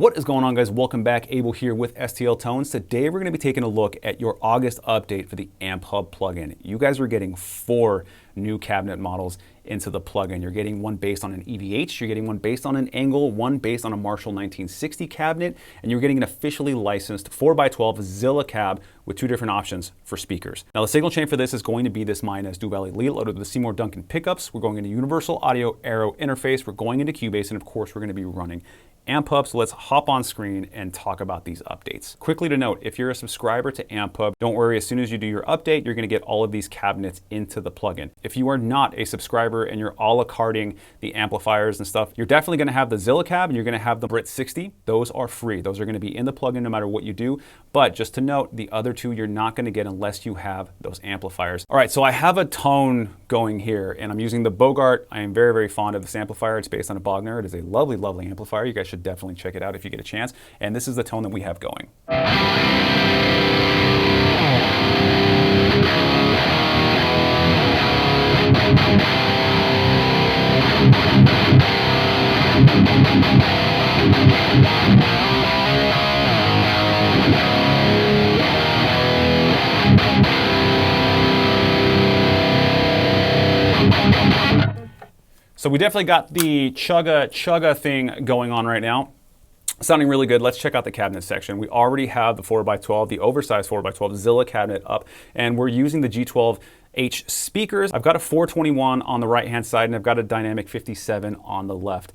What is going on, guys? Welcome back. Abel here with STL Tones. Today we're going to be taking a look at your August update for the AmpHub plugin. You guys are getting 4 new cabinet models into the plugin. You're getting one based on an EVH, you're getting one based on an Angle, one based on a Marshall 1960 cabinet, and you're getting an officially licensed 4x12 Zilla cab with 2 different options for speakers. Now the signal chain for this is going to be this Minus Dual Elite loaded with the Seymour Duncan pickups. We're going into Universal Audio Aero interface. We're going into Cubase, and of course we're going to be running AmpHub, so let's hop on screen and talk about these updates. Quickly to note, if you're a subscriber to AmpHub, don't worry, as soon as you do your update, you're gonna get all of these cabinets into the plugin. If you are not a subscriber and you're a la carting the amplifiers and stuff, you're definitely gonna have the Zilla cab and you're gonna have the Brit 60. Those are free. Those are gonna be in the plugin no matter what you do. But just to note, the other 2 you're not gonna get unless you have those amplifiers. All right, so I have a tone going here and I'm using the Bogart. I am very, very fond of this amplifier. It's based on a Bogner. It is a lovely, lovely amplifier. You guys should definitely check it out if you get a chance. And this is the tone that we have going. So we definitely got the chugga thing going on right now. Sounding really good. Let's check out the cabinet section. We already have the 4x12, the oversized 4x12 Zilla cabinet up, and we're using the G12H speakers. I've got a 421 on the right-hand side, and I've got a dynamic 57 on the left.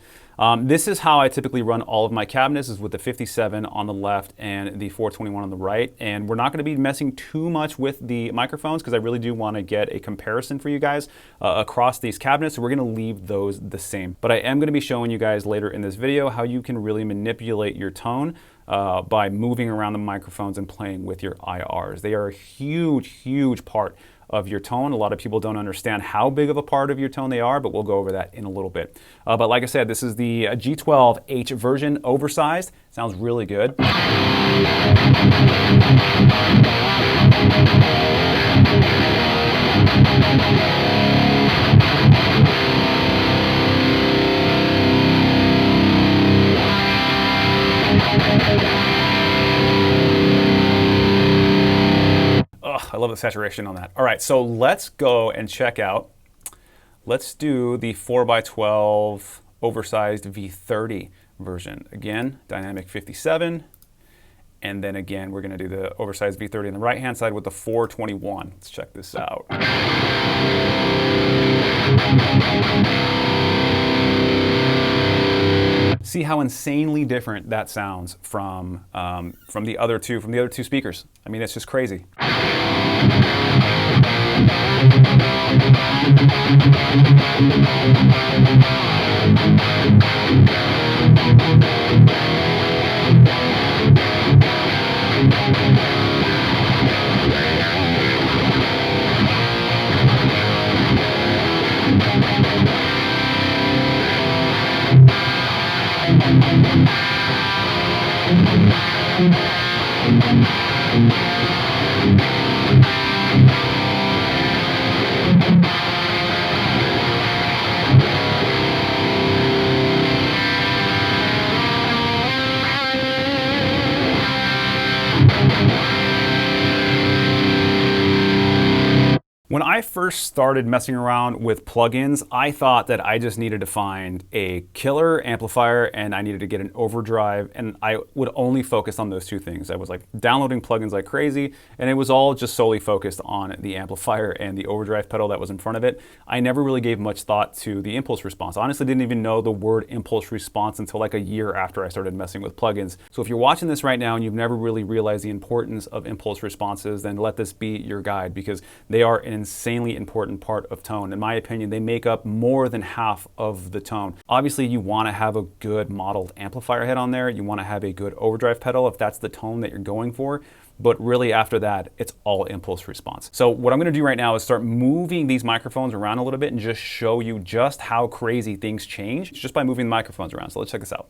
This is how I typically run all of my cabinets, is with the 57 on the left and the 421 on the right. And we're not going to be messing too much with the microphones because I really do want to get a comparison for you guys across these cabinets. So we're going to leave those the same. But I am going to be showing you guys later in this video how you can really manipulate your tone by moving around the microphones and playing with your IRs. They are a huge, huge part of your tone. A lot of people don't understand how big of a part of your tone they are, but we'll go over that in a little bit. But like I said, this is the G12H version, oversized. Sounds really good. I love the saturation on that. All right, so let's go and check out. Let's do the 4x12 oversized V30 version. Again, dynamic 57. And then again, we're gonna do the oversized V30 on the right-hand side with the 421. Let's check this out. See how insanely different that sounds from the other two speakers. I mean, it's just crazy. When I first started messing around with plugins, I thought that I just needed to find a killer amplifier and I needed to get an overdrive, and I would only focus on those 2 things. I was like downloading plugins like crazy, and it was all just solely focused on the amplifier and the overdrive pedal that was in front of it. I never really gave much thought to the impulse response. I honestly didn't even know the word impulse response until like a year after I started messing with plugins. So if you're watching this right now and you've never really realized the importance of impulse responses, then let this be your guide, because they are an insanely important part of tone. In my opinion, they make up more than half of the tone. Obviously, you want to have a good modeled amplifier head on there. You want to have a good overdrive pedal if that's the tone that you're going for. But really after that, it's all impulse response. So what I'm going to do right now is start moving these microphones around a little bit and just show you just how crazy things change just by moving the microphones around. So let's check this out.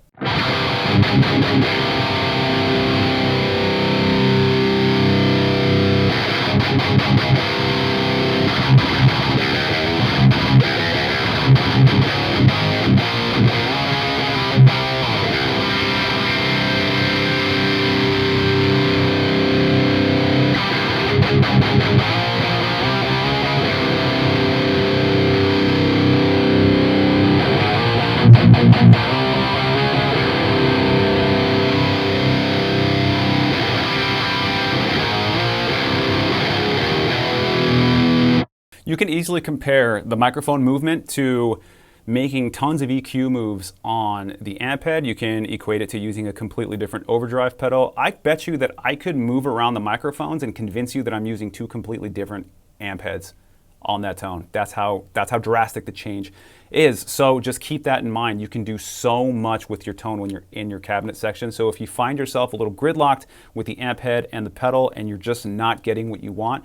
You can easily compare the microphone movement to making tons of EQ moves on the amp head. You can equate it to using a completely different overdrive pedal. I bet you that I could move around the microphones and convince you that I'm using two completely different amp heads on that tone. That's how drastic the change is. So just keep that in mind. You can do so much with your tone when you're in your cabinet section. So if you find yourself a little gridlocked with the amp head and the pedal and you're just not getting what you want,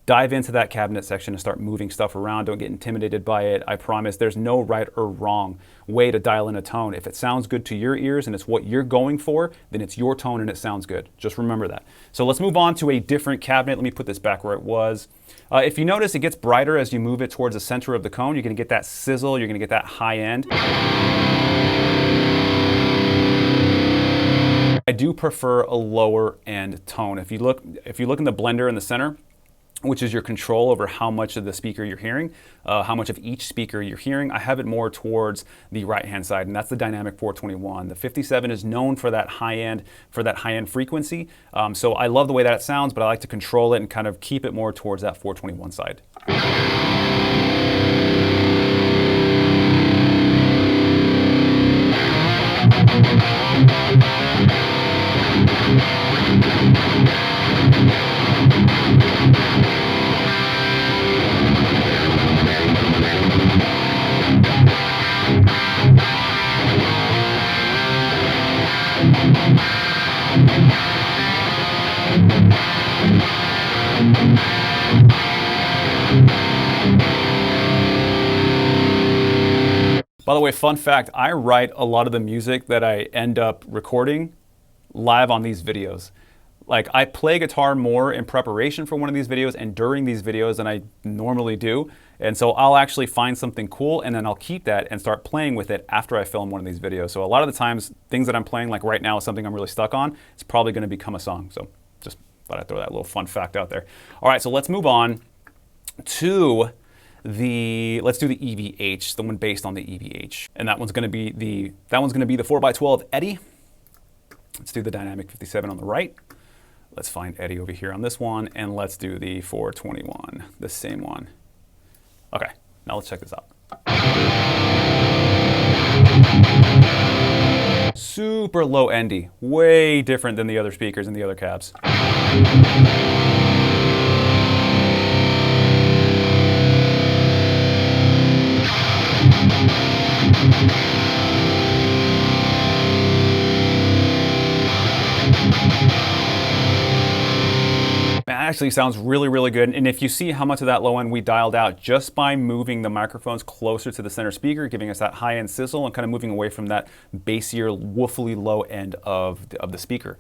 dive into that cabinet section and start moving stuff around. Don't get intimidated by it. I promise there's no right or wrong way to dial in a tone. If it sounds good to your ears and it's what you're going for, then it's your tone and it sounds good. Just remember that. So let's move on to a different cabinet. Let me put this back where it was. If you notice, it gets brighter as you move it towards the center of the cone. You're going to get that sizzle. You're going to get that high end. I do prefer a lower end tone. If you look in the blender in the center, which is your control over how much of the speaker you're hearing, how much of each speaker you're hearing, I have it more towards the right-hand side, and that's the dynamic 421. The 57 is known for that high-end frequency, so I love the way that it sounds, but I like to control it and kind of keep it more towards that 421 side. By the way, fun fact, I write a lot of the music that I end up recording live on these videos. Like, I play guitar more in preparation for one of these videos and during these videos than I normally do. And so I'll actually find something cool and then I'll keep that and start playing with it after I film one of these videos. So a lot of the times, things that I'm playing, like right now, is something I'm really stuck on. It's probably going to become a song. So just thought I'd throw that little fun fact out there. All right, so let's move on to let's do the EVH, the one based on the EVH. And that one's going to be the 4x12 Eddy. Let's do the dynamic 57 on the right. Let's find Eddy over here on this one, and let's do the 421, the same one. Okay, now let's check this out. Super low endy, way different than the other speakers and the other cabs. That actually sounds really, really good. And if you see how much of that low end we dialed out just by moving the microphones closer to the center speaker, giving us that high end sizzle and kind of moving away from that bassier, woofily low end of the speaker.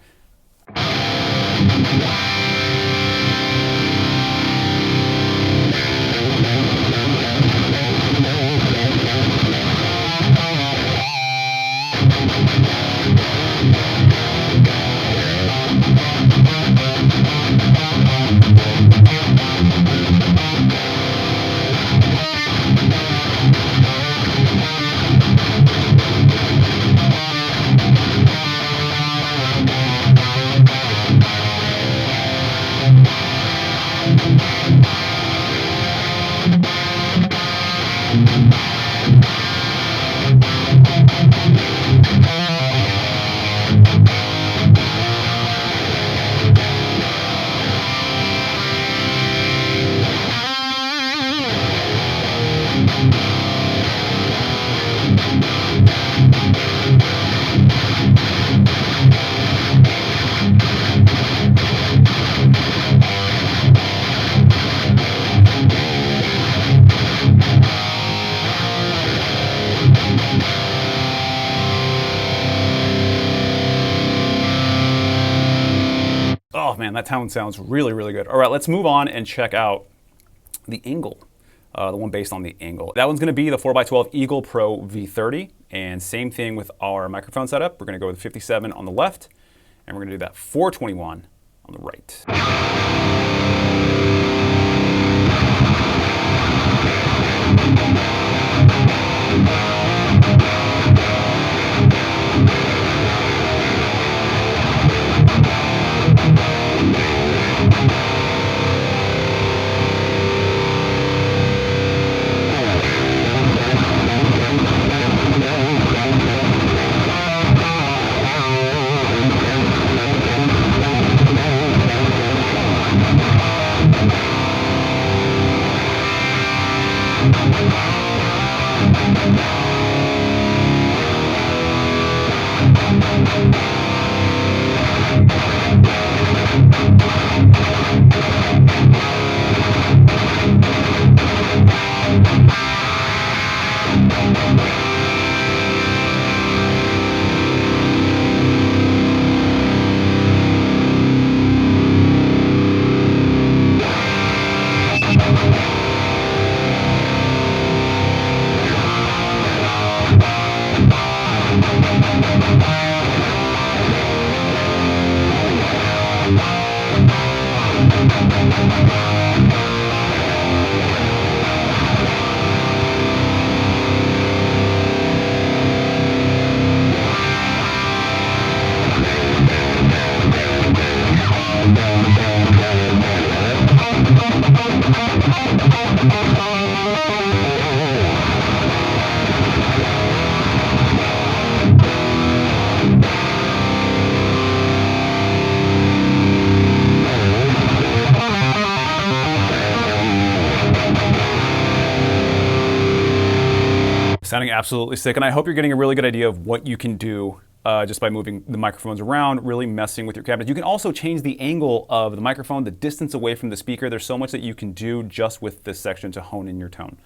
Oh man, that tone sounds really, really good. All right, let's move on and check out the Angle, the one based on the Angle. That one's gonna be the 4x12 Eagle Pro V30, and same thing with our microphone setup. We're gonna go with 57 on the left, and we're gonna do that 421 on the right. Sounding absolutely sick, and I hope you're getting a really good idea of what you can do just by moving the microphones around, really messing with your cabinet. You can also change the angle of the microphone, the distance away from the speaker. There's so much that you can do just with this section to hone in your tone.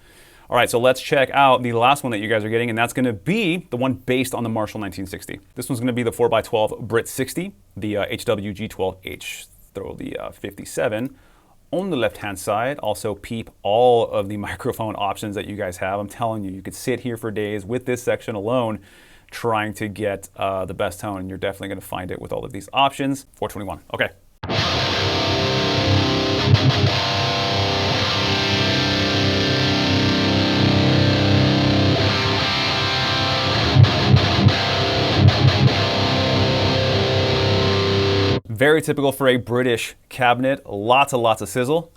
All right, so let's check out the last one that you guys are getting, and that's gonna be the one based on the Marshall 1960. This one's gonna be the 4x12 Brit 60, the HW G12H. Throw the 57 on the left-hand side. Also peep all of the microphone options that you guys have. I'm telling you, you could sit here for days with this section alone trying to get the best tone, and you're definitely gonna find it with all of these options. 421, okay. Very typical for a British cabinet, lots and lots of sizzle.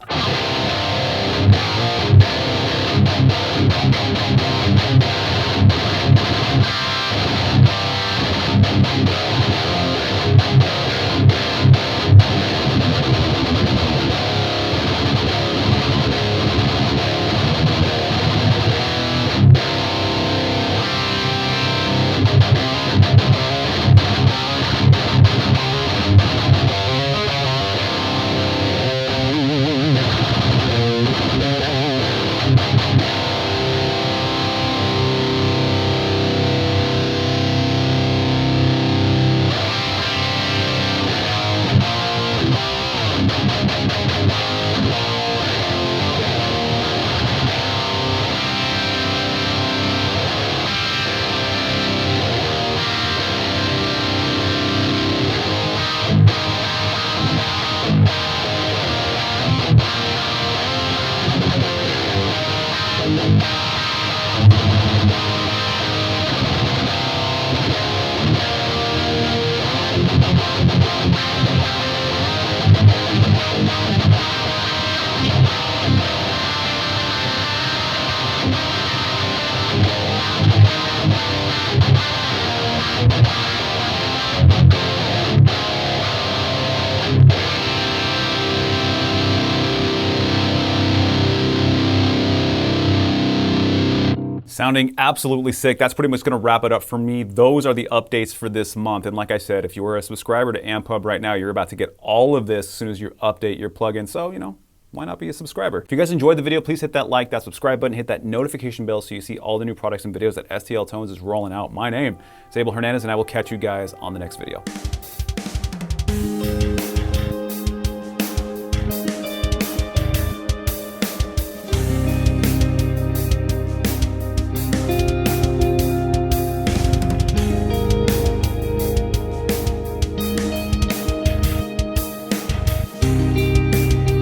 Sounding absolutely sick. That's pretty much gonna wrap it up for me. Those are the updates for this month. And like I said, if you are a subscriber to AmpHub right now, you're about to get all of this as soon as you update your plugin. So, you know, why not be a subscriber? If you guys enjoyed the video, please hit that like, that subscribe button, hit that notification bell so you see all the new products and videos that STL Tones is rolling out. My name is Abel Hernandez, and I will catch you guys on the next video.